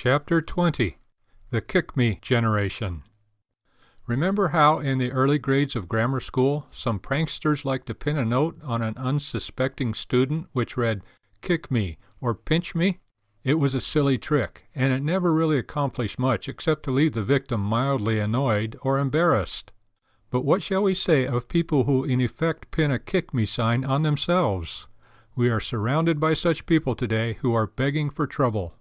Chapter 20. The Kick-Me Generation. Remember how in the early grades of grammar school some pranksters liked to pin a note on an unsuspecting student which read, "Kick me" or "Pinch me"? It was a silly trick, and it never really accomplished much except to leave the victim mildly annoyed or embarrassed. But what shall we say of people who in effect pin a "kick-me" sign on themselves? We are surrounded by such people today who are begging for trouble.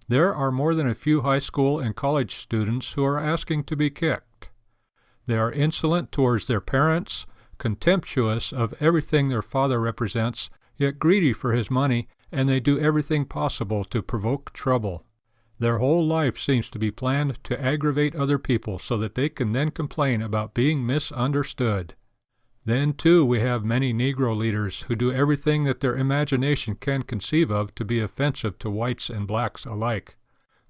There are more than a few high school and college students who are asking to be kicked. They are insolent towards their parents, contemptuous of everything their father represents, yet greedy for his money, and they do everything possible to provoke trouble. Their whole life seems to be planned to aggravate other people so that they can then complain about being misunderstood. Then, too, we have many Negro leaders who do everything that their imagination can conceive of to be offensive to whites and blacks alike.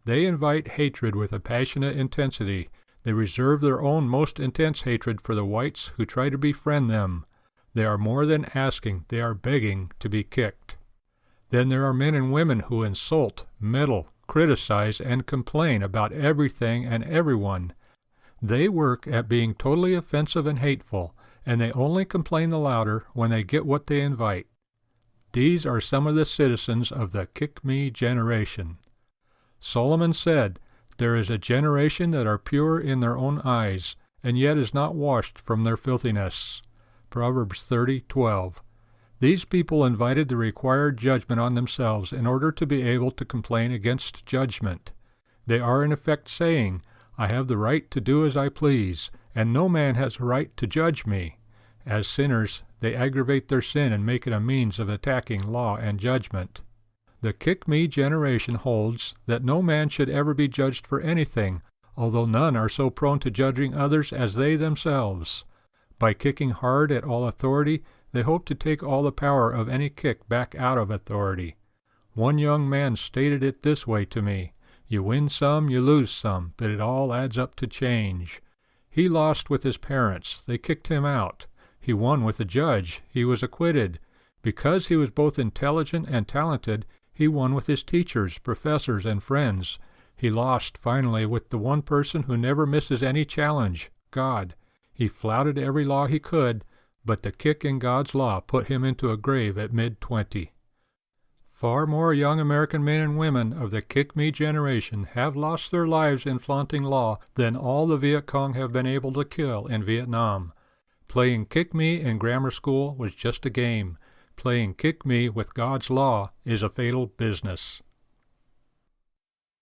They invite hatred with a passionate intensity. They reserve their own most intense hatred for the whites who try to befriend them. They are more than asking, they are begging to be kicked. Then there are men and women who insult, meddle, criticize, and complain about everything and everyone. They work at being totally offensive and hateful, and they only complain the louder when they get what they invite. These are some of the citizens of the Kick-Me generation. Solomon said, "There is a generation that are pure in their own eyes, and yet is not washed from their filthiness." Proverbs 30:12. These people invited the required judgment on themselves in order to be able to complain against judgment. They are in effect saying, "I have the right to do as I please, and no man has a right to judge me." As sinners, they aggravate their sin and make it a means of attacking law and judgment. The Kick-Me generation holds that no man should ever be judged for anything, although none are so prone to judging others as they themselves. By kicking hard at all authority, they hope to take all the power of any kick back out of authority. One young man stated it this way to me: "You win some, you lose some, but it all adds up to change." He lost with his parents. They kicked him out. He won with the judge. He was acquitted. Because he was both intelligent and talented, he won with his teachers, professors, and friends. He lost, finally, with the one person who never misses any challenge, God. He flouted every law he could, but the kick in God's law put him into a grave at mid-20. Far more young American men and women of the Kick-Me generation have lost their lives in flaunting law than all the Viet Cong have been able to kill in Vietnam. Playing Kick-Me in grammar school was just a game. Playing Kick-Me with God's law is a fatal business.